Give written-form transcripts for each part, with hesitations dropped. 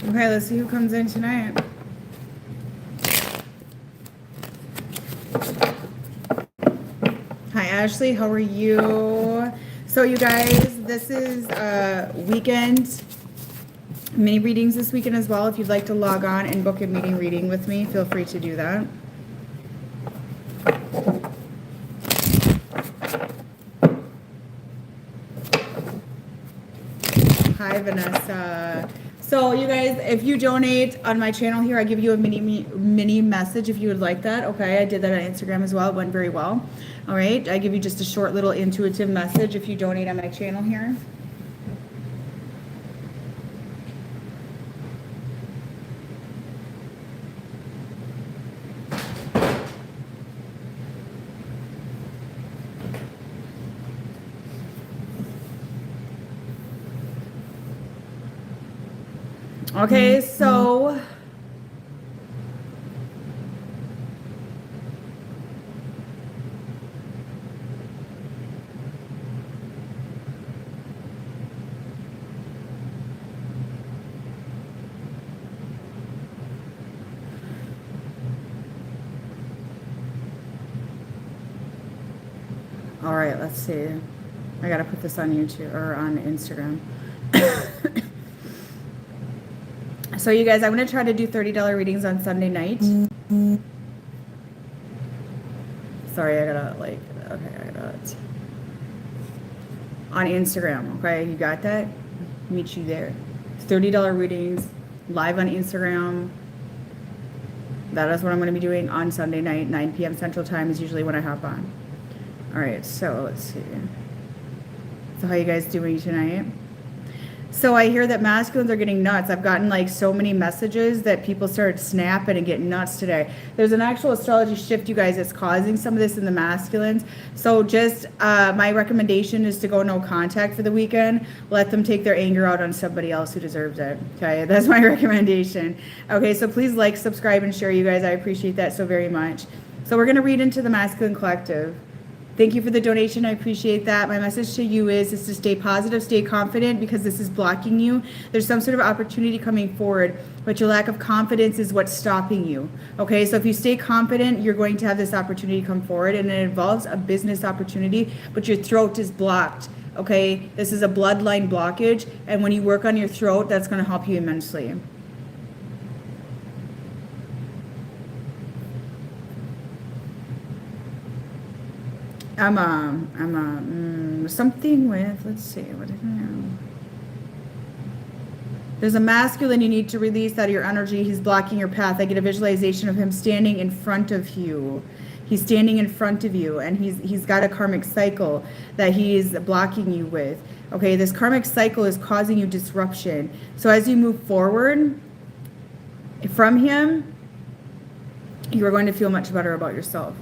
Okay, let's see who comes in tonight. Hi, Ashley. How are you? So, you guys, this is weekend mini readings this weekend as well. If you'd like to log on and book a meeting reading with me, feel free to do that. Hi, Vanessa. So, you guys, if you donate on my channel here, I give you a mini message if you would like that. Okay, I did that on Instagram as well. It went very well. All right, I give you just a short little intuitive message if you donate on my channel here. Okay, so all right, let's see. I gotta put this on YouTube or on Instagram. So you guys, I'm going to try to do $30 readings on Sunday night. Sorry, I got to okay, I got it. On Instagram, okay? You got that? Meet you there. $30 readings, live on Instagram. That is what I'm going to be doing on Sunday night. 9 p.m. Central Time is usually when I hop on. All right, so let's see. So how you guys doing tonight? So I hear that masculines are getting nuts. I've gotten like so many messages that people started snapping and getting nuts today. There's an actual astrology shift, you guys, that's causing some of this in the masculines. So just my recommendation is to go no contact for the weekend. Let them take their anger out on somebody else who deserves it. Okay, that's my recommendation. Okay, so please like, subscribe, and share, you guys. I appreciate that so very much. So we're going to read into the masculine collective. Thank you for the donation. I appreciate that. My message to you is to stay positive, stay confident, because this is blocking you. There's some sort of opportunity coming forward, but your lack of confidence is what's stopping you. Okay, so if you stay confident, you're going to have this opportunity come forward, and it involves a business opportunity, but your throat is blocked. Okay, this is a bloodline blockage, and when you work on your throat, that's going to help you immensely. Something with, let's see, what is it? There's a masculine you need to release out of your energy. He's blocking your path. I get a visualization of him standing in front of you. He's standing in front of you, and he's got a karmic cycle that he's blocking you with. Okay, this karmic cycle is causing you disruption. So as you move forward from him, you are going to feel much better about yourself.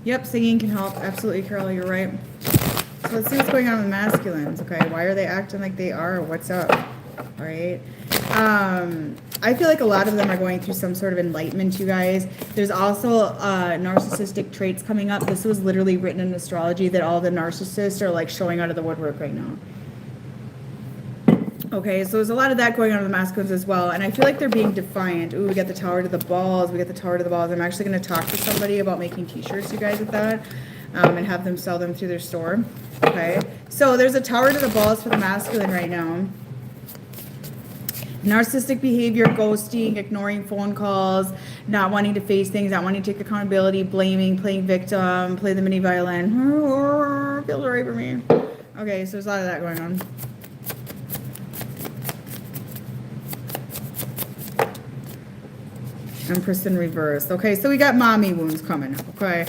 Yep, singing can help. Absolutely, Carol, you're right. So let's see what's going on with masculines, okay? Why are they acting like they are? What's up? All right. I feel like a lot of them are going through some sort of enlightenment, you guys. There's also narcissistic traits coming up. This was literally written in astrology that all the narcissists are like showing out of the woodwork right now. Okay, so there's a lot of that going on with the masculines as well, and I feel like they're being defiant. Ooh, we got the Tower to the Balls. We got the Tower to the Balls. I'm actually going to talk to somebody about making t-shirts, you guys, with that, and have them sell them through their store. Okay, so there's a Tower to the Balls for the masculine right now. Narcissistic behavior, ghosting, ignoring phone calls, not wanting to face things, not wanting to take accountability, blaming, playing victim, play the mini violin. Feels sorry for me. Okay, so there's a lot of that going on. Empress in reverse. Okay, so we got mommy wounds coming up, okay?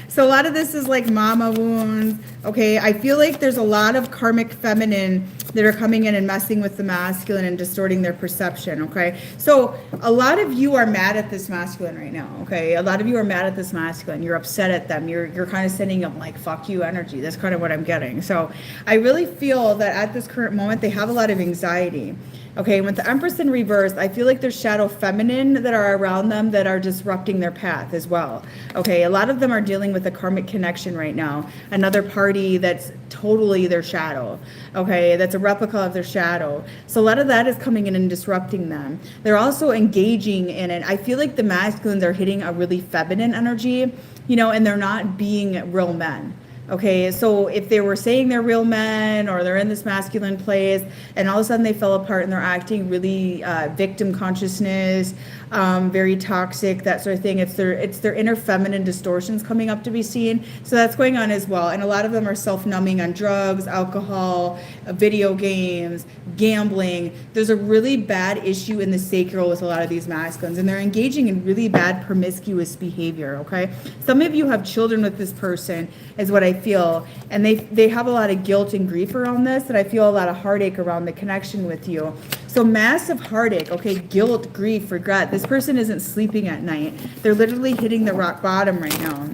So a lot of this is like mama wounds, okay? I feel like there's a lot of karmic feminine that are coming in and messing with the masculine and distorting their perception, okay? So a lot of you are mad at this masculine right now, okay? A lot of you are mad at this masculine. You're upset at them. You're kind of sending them like, fuck you energy. That's kind of what I'm getting. So I really feel that at this current moment, they have a lot of anxiety. Okay, with the Empress in reverse, I feel like there's shadow feminine that are around them that are disrupting their path as well. Okay, a lot of them are dealing with a karmic connection right now. Another party that's totally their shadow. Okay, that's a replica of their shadow. So a lot of that is coming in and disrupting them. They're also engaging in it. I feel like the masculines are hitting a really feminine energy, you know, and they're not being real men. Okay, so if they were saying they're real men or they're in this masculine place and all of a sudden they fell apart and they're acting really victim consciousness, very toxic, that sort of thing, it's their inner feminine distortions coming up to be seen. So that's going on as well. And a lot of them are self-numbing on drugs, alcohol, video games, gambling. There's a really bad issue in the sacral with a lot of these masculines, and they're engaging in really bad promiscuous behavior, okay? Some of you have children with this person, is what I feel, and they have a lot of guilt and grief around this, and I feel a lot of heartache around the connection with you. So massive heartache, okay, guilt, grief, regret. This person isn't sleeping at night. They're literally hitting the rock bottom right now.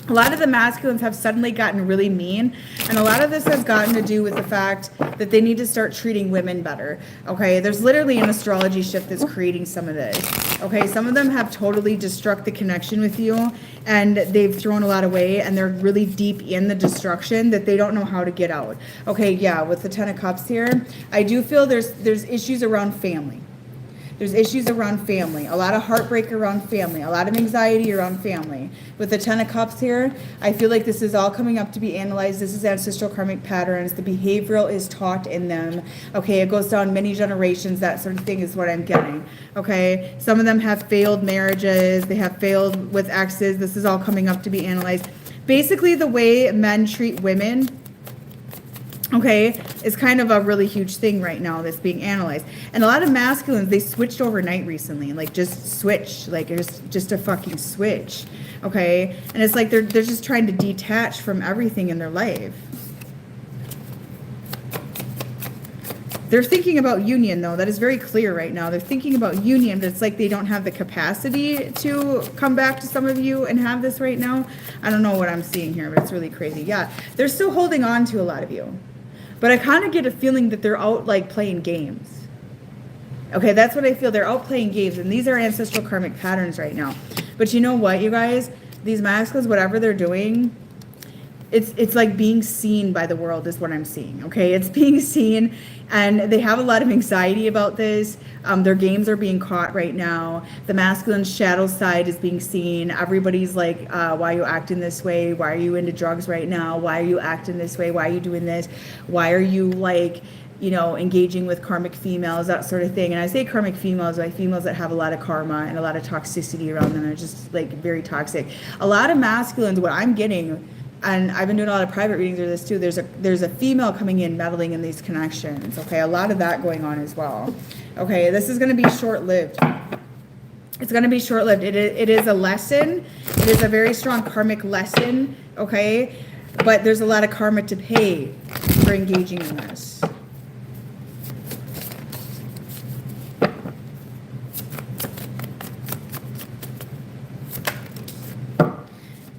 A lot of the masculines have suddenly gotten really mean, and a lot of this has gotten to do with the fact that they need to start treating women better. Okay, there's literally an astrology shift that's creating some of this. Okay, some of them have totally destruct the connection with you, and they've thrown a lot away, and they're really deep in the destruction that they don't know how to get out. Okay, yeah, with the Ten of Cups here, I do feel there's issues around family. There's issues around family, a lot of heartbreak around family, a lot of anxiety around family. With the Ten of Cups here, I feel like this is all coming up to be analyzed. This is ancestral karmic patterns. The behavioral is taught in them. Okay, it goes down many generations. That sort of thing is what I'm getting. Okay, some of them have failed marriages. They have failed with exes. This is all coming up to be analyzed. Basically, the way men treat women, okay, is kind of a really huge thing right now that's being analyzed. And a lot of masculines, they switched overnight recently, like just switch, like just a fucking switch, okay? And it's like they're just trying to detach from everything in their life. They're thinking about union, though. That is very clear right now. They're thinking about union, but it's like they don't have the capacity to come back to some of you and have this right now. I don't know what I'm seeing here, but it's really crazy. Yeah, they're still holding on to a lot of you. But I kind of get a feeling that they're out like playing games. Okay, that's what I feel. They're out playing games, and these are ancestral karmic patterns right now. But you know what, you guys? These masculines, whatever they're doing, it's like being seen by the world is what I'm seeing, okay? It's being seen, and they have a lot of anxiety about this. Their games are being caught right now. The masculine shadow side is being seen. Everybody's like, why are you acting this way? Why are you into drugs right now? Why are you acting this way? Why are you doing this? Why are you like, you know, engaging with karmic females, that sort of thing. And I say karmic females, like females that have a lot of karma and a lot of toxicity around them. They're just like very toxic. A lot of masculines, what I'm getting, and I've been doing a lot of private readings of this too, there's a female coming in meddling in these connections. Okay, a lot of that going on as well. Okay, this is going to be short-lived. It's going to be short-lived. It is a lesson. It is a very strong karmic lesson, okay? But there's a lot of karma to pay for engaging in this.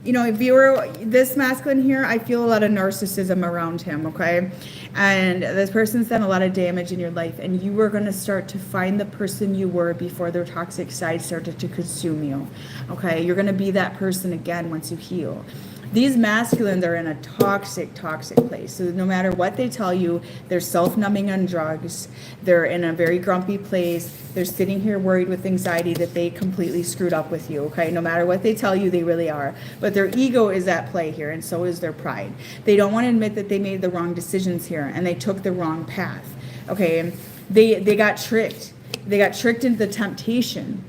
You know, if you were this masculine here, I feel a lot of narcissism around him, okay? And this person's done a lot of damage in your life, and you were going to start to find the person you were before their toxic side started to consume you, okay? You're going to be that person again once you heal. These masculines are in a toxic place. So no matter what they tell you, they're self-numbing on drugs. They're in a very grumpy place. They're sitting here worried with anxiety that they completely screwed up with you, okay? No matter what they tell you, they really are. But their ego is at play here, and so is their pride. They don't want to admit that they made the wrong decisions here, and they took the wrong path, okay? They got tricked. They got tricked into the temptation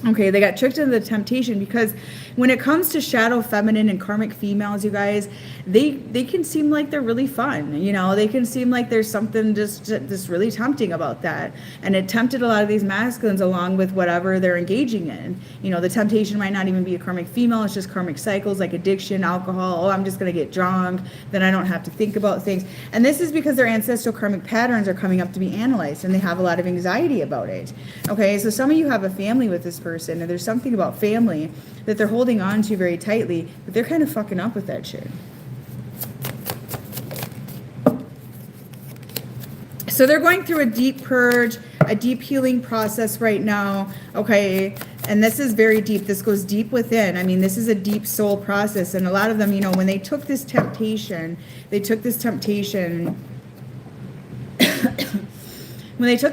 Okay, they got tricked into the temptation because when it comes to shadow feminine and karmic females, you guys, they can seem like they're really fun. You know, they can seem like there's something just really tempting about that. And it tempted a lot of these masculines along with whatever they're engaging in. You know, the temptation might not even be a karmic female, it's just karmic cycles like addiction, alcohol. Oh, I'm just going to get drunk, then I don't have to think about things. And this is because their ancestral karmic patterns are coming up to be analyzed and they have a lot of anxiety about it. Okay, so some of you have a family with this person, and there's something about family that they're holding on to very tightly, but they're kind of fucking up with that shit. So they're going through a deep purge, a deep healing process right now, okay? And this is very deep. This goes deep within. I mean, this is a deep soul process. And a lot of them, you know, when they took this temptation, when they took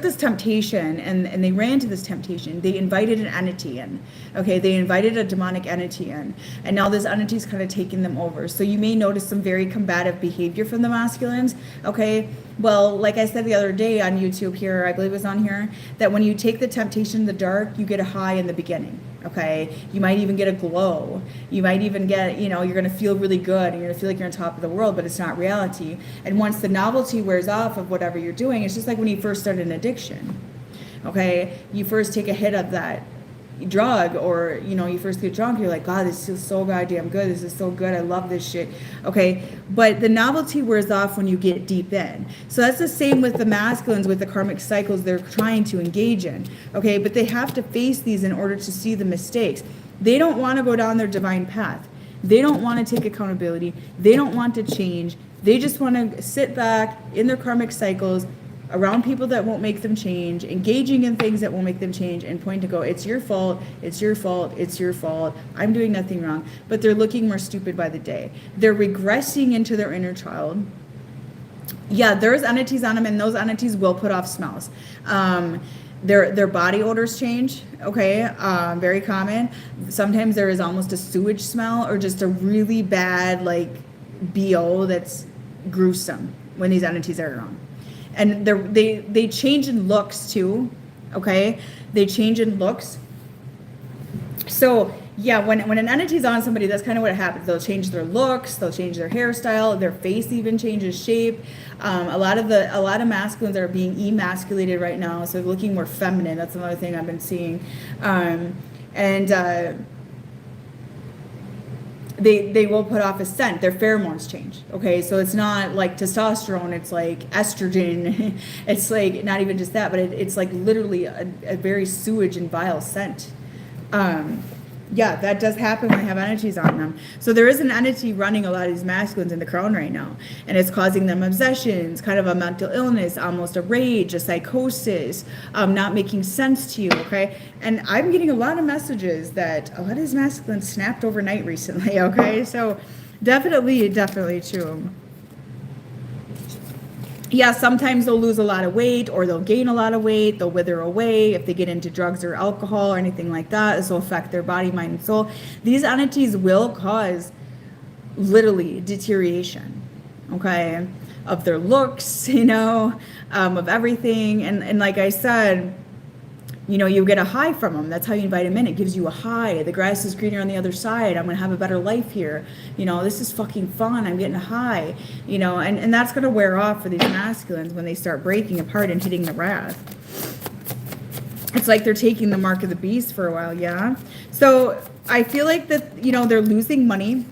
this temptation and they ran to this temptation, they invited an entity in. Okay, they invited a demonic entity in. And now this entity is kind of taking them over. So you may notice some very combative behavior from the masculines. Okay, well, like I said the other day on YouTube here, I believe it was on here, that when you take the temptation in the dark, you get a high in the beginning. Okay, you might even get a glow. You might even get, you know, you're going to feel really good and you're going to feel like you're on top of the world, but it's not reality. And once the novelty wears off of whatever you're doing, it's just like when you first start an addiction. Okay, you first take a hit of that drug, or you know, you first get drunk, you're like, God, this feels so goddamn good, this is so good, I love this shit. Okay, but the novelty wears off when you get deep in. So that's the same with the masculines, with the karmic cycles they're trying to engage in. Okay, but they have to face these in order to see the mistakes. They don't want to go down their divine path. They don't want to take accountability. They don't want to change. They just want to sit back in their karmic cycles, around people that won't make them change, engaging in things that won't make them change, and point to go, it's your fault, it's your fault, it's your fault, I'm doing nothing wrong. But they're looking more stupid by the day. They're regressing into their inner child. Yeah, there's entities on them, and those entities will put off smells. Their body odors change, okay, very common. Sometimes there is almost a sewage smell or just a really bad, like, BO that's gruesome when these entities are around. And they change in looks too, okay? They change in looks. So yeah, when an entity's on somebody, that's kind of what happens. They'll change their looks, they'll change their hairstyle, their face even changes shape. A lot of masculines are being emasculated right now, so looking more feminine. That's another thing I've been seeing. They will put off a scent. Their pheromones change. Okay, so it's not like testosterone. It's like estrogen. It's like not even just that, but it's like literally a very sewage and vile scent. Yeah, that does happen when they have entities on them. So there is an entity running a lot of these masculines in the crown right now, and it's causing them obsessions, kind of a mental illness, almost a rage, a psychosis, not making sense to you, okay? And I'm getting a lot of messages that a lot of these masculines snapped overnight recently, okay? So definitely true. Yeah, sometimes they'll lose a lot of weight, or they'll gain a lot of weight, they'll wither away if they get into drugs or alcohol or anything like that. This will affect their body, mind, and soul. These entities will cause literally deterioration, okay, of their looks, you know, of everything. And like I said, you know, you get a high from them. That's how you invite them in. It gives you a high. The grass is greener on the other side. I'm going to have a better life here. You know, this is fucking fun. I'm getting a high, you know, and that's going to wear off for these masculines when they start breaking apart and hitting the wrath. It's like they're taking the mark of the beast for a while, yeah? So I feel like that, you know, they're losing money,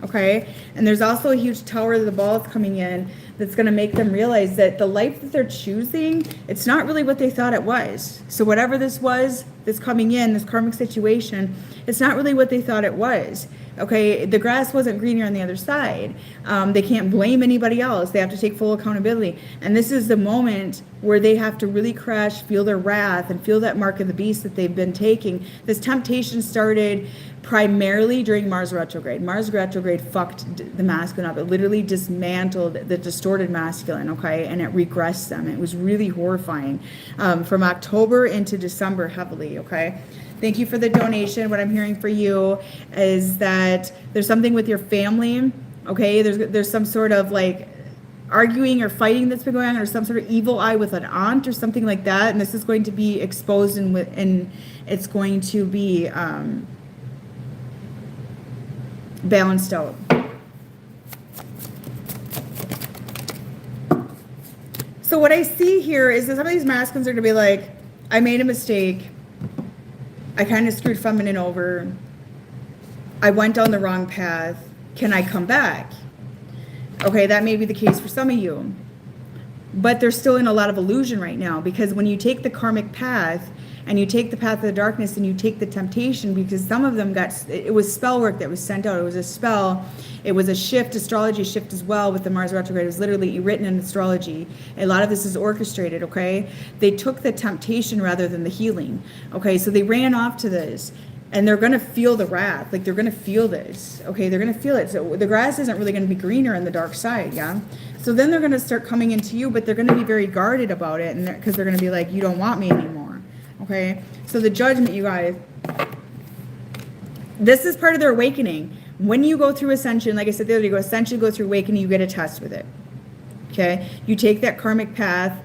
okay? And there's also a huge tower of the balls coming in that's going to make them realize that the life that they're choosing, it's not really what they thought it was. So whatever this was that's coming in, this karmic situation, it's not really what they thought it was. Okay, the grass wasn't greener on the other side. They can't blame anybody else. They have to take full accountability. And this is the moment where they have to really crash, feel their wrath, and feel that mark of the beast that they've been taking. This temptation started primarily during Mars retrograde. Mars retrograde fucked the masculine up. It literally dismantled the distorted masculine, okay, and it regressed them. It was really horrifying from October into December heavily, okay. Thank you for the donation. What I'm hearing for you is that there's something with your family, okay? There's some sort of like arguing or fighting that's been going on, or some sort of evil eye with an aunt or something like that. And this is going to be exposed, and it's going to be balanced out. So what I see here is that some of these masculines are going to be like, I made a mistake. I kind of screwed feminine over. I went down the wrong path. Can I come back? Okay, that may be the case for some of you. But they're still in a lot of illusion right now, because when you take the karmic path and you take the path of the darkness and you take the temptation, because some of them it was spell work that was sent out. It was a spell. It was a shift, astrology shift as well with the Mars retrograde. It was literally written in astrology. A lot of this is orchestrated, okay? They took the temptation rather than the healing, okay? So they ran off to this, and they're going to feel the wrath. Like, they're going to feel this, okay? They're going to feel it. So the grass isn't really going to be greener on the dark side, yeah? So then they're going to start coming into you, but they're going to be very guarded about it, and because they're going to be like, you don't want me anymore, okay? So the judgment, you guys, this is part of their awakening. When you go through ascension, like I said the other day, you go ascension, go through awakening, you get a test with it, okay? You take that karmic path,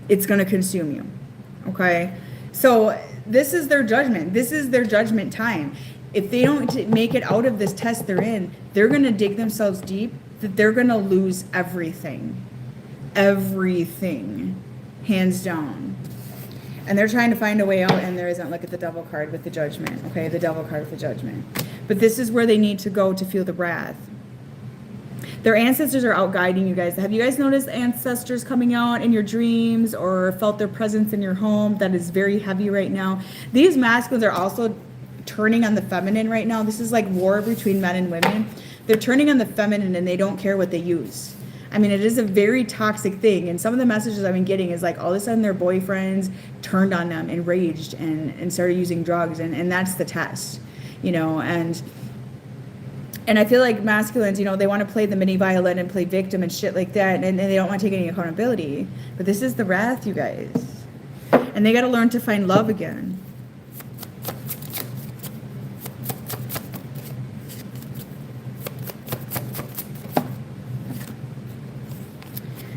it's going to consume you, okay? So this is their judgment. This is their judgment time. If they don't make it out of this test they're in, they're going to dig themselves deep, that they're going to lose everything. Everything. Hands down. And they're trying to find a way out, and there isn't. Look at the devil card with the judgment, okay? The devil card with the judgment. But this is where they need to go to feel the wrath. Their ancestors are out guiding you guys. Have you guys noticed ancestors coming out in your dreams or felt their presence in your home? That is very heavy right now. These masculines are also turning on the feminine right now. This is like war between men and women. They're turning on the feminine, and they don't care what they use. I mean, it is a very toxic thing. And some of the messages I've been getting is like all of a sudden their boyfriends turned on them, enraged, and started using drugs. And that's the test, you know. And I feel like masculines, you know, they want to play the mini violin and play victim and shit like that. And they don't want to take any accountability. But this is the wrath, you guys. And they got to learn to find love again.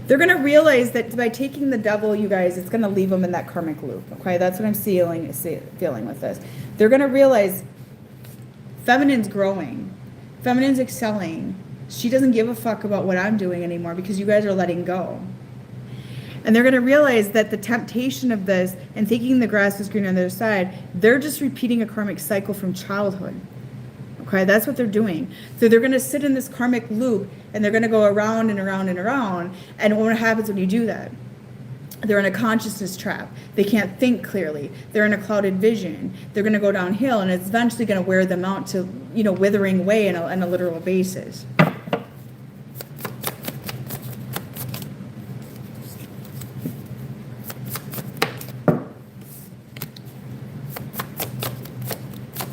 They're going to realize that by taking the devil, you guys, it's going to leave them in that karmic loop. Okay, that's what I'm feeling with this. They're going to realize feminine's growing. Feminine's excelling. She doesn't give a fuck about what I'm doing anymore because you guys are letting go. And they're going to realize that the temptation of this and thinking the grass is greener on the other side, they're just repeating a karmic cycle from childhood. Okay, that's what they're doing. So they're going to sit in this karmic loop, and they're going to go around and around and around. And what happens when you do that? They're in a consciousness trap. They can't think clearly. They're in a clouded vision. They're going to go downhill, and it's eventually going to wear them out to, you know, withering away on a literal basis.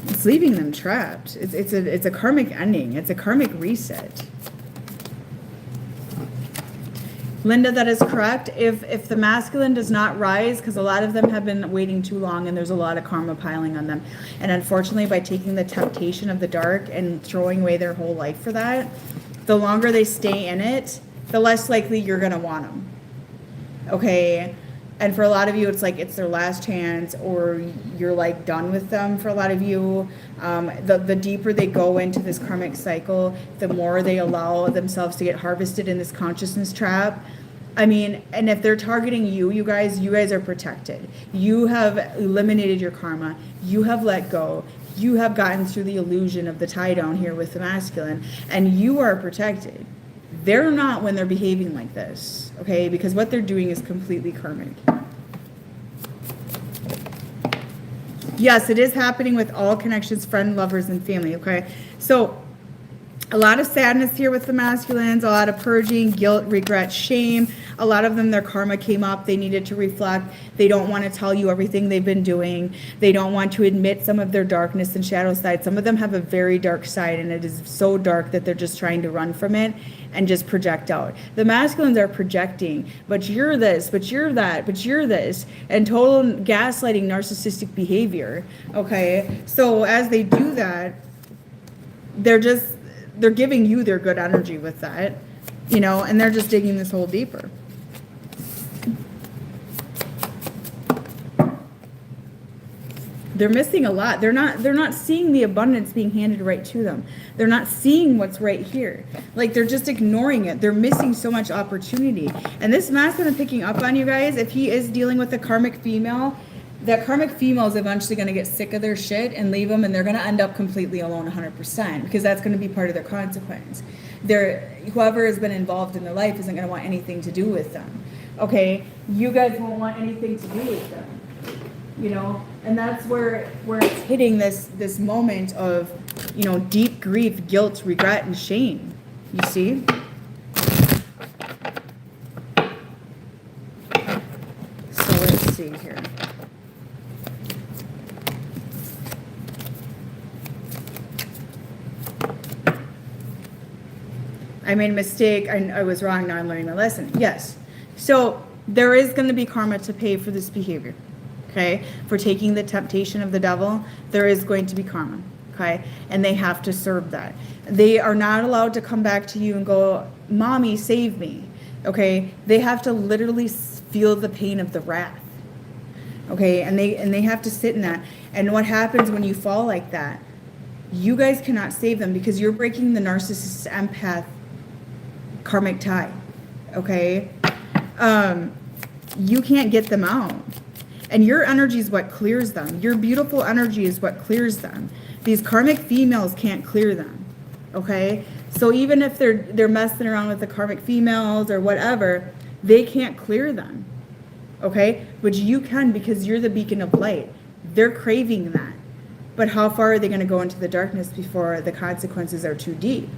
It's leaving them trapped. It's a karmic ending. It's a karmic reset. Linda, that is correct. If the masculine does not rise, because a lot of them have been waiting too long and there's a lot of karma piling on them. And unfortunately, by taking the temptation of the dark and throwing away their whole life for that, the longer they stay in it, the less likely you're going to want them. Okay? And for a lot of you, it's like it's their last chance, or you're like done with them for a lot of you. The deeper they go into this karmic cycle, the more they allow themselves to get harvested in this consciousness trap. I mean, and if they're targeting you guys are protected. You have eliminated your karma. You have let go. You have gotten through the illusion of the tie down here with the masculine, and you are protected. They're not when they're behaving like this, okay? Because what they're doing is completely karmic. Yes, it is happening with all connections, friend, lovers, and family, okay? So a lot of sadness here with the masculines, a lot of purging, guilt, regret, shame. A lot of them, their karma came up. They needed to reflect. They don't want to tell you everything they've been doing. They don't want to admit some of their darkness and shadow side. Some of them have a very dark side, and it is so dark that they're just trying to run from it and just project out. The masculines are projecting, but you're this, but you're that, but you're this, and total gaslighting, narcissistic behavior, okay? So as they do that, they're giving you their good energy with that. you know, and they're just digging this hole deeper. They're missing a lot. They're not seeing the abundance being handed right to them. They're not seeing what's right here. Like, they're just ignoring it. They're missing so much opportunity. And this masculine picking up on you guys, if he is dealing with a karmic female, that karmic female is eventually going to get sick of their shit and leave them, and they're going to end up completely alone 100%, because that's going to be part of their consequence. Whoever has been involved in their life isn't going to want anything to do with them. Okay? You guys won't want anything to do with them. You know, and that's where it's hitting this moment of, you know, deep grief, guilt, regret, and shame. You see? So let's see here. I made a mistake. I was wrong. Now I'm learning my lesson. Yes. So there is going to be karma to pay for this behavior. Okay, for taking the temptation of the devil, there is going to be karma. Okay, and they have to serve that. They are not allowed to come back to you and go, "Mommy, save me." Okay, they have to literally feel the pain of the wrath. Okay, and they have to sit in that. And what happens when you fall like that? You guys cannot save them, because you're breaking the narcissist empath karmic tie. Okay, you can't get them out. And your energy is what clears them. Your beautiful energy is what clears them. These karmic females can't clear them. Okay? So even if they're messing around with the karmic females or whatever, they can't clear them. Okay? But you can, because you're the beacon of light. They're craving that. But how far are they going to go into the darkness before the consequences are too deep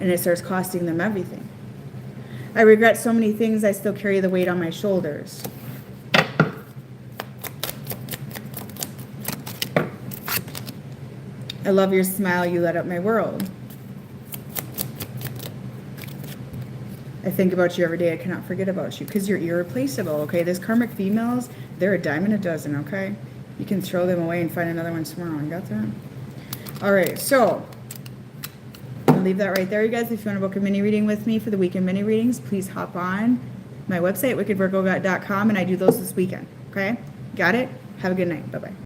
and it starts costing them everything? I regret so many things. I still carry the weight on my shoulders. I love your smile, you light up my world. I think about you every day, I cannot forget about you, because you're irreplaceable, okay? These karmic females, they're a dime a dozen, okay? You can throw them away and find another one tomorrow. You got that? All right, so I'll leave that right there, you guys. If you want to book a mini reading with me for the weekend mini readings, please hop on my website, wickedvirgo.com, and I do those this weekend, okay? Got it? Have a good night. Bye-bye.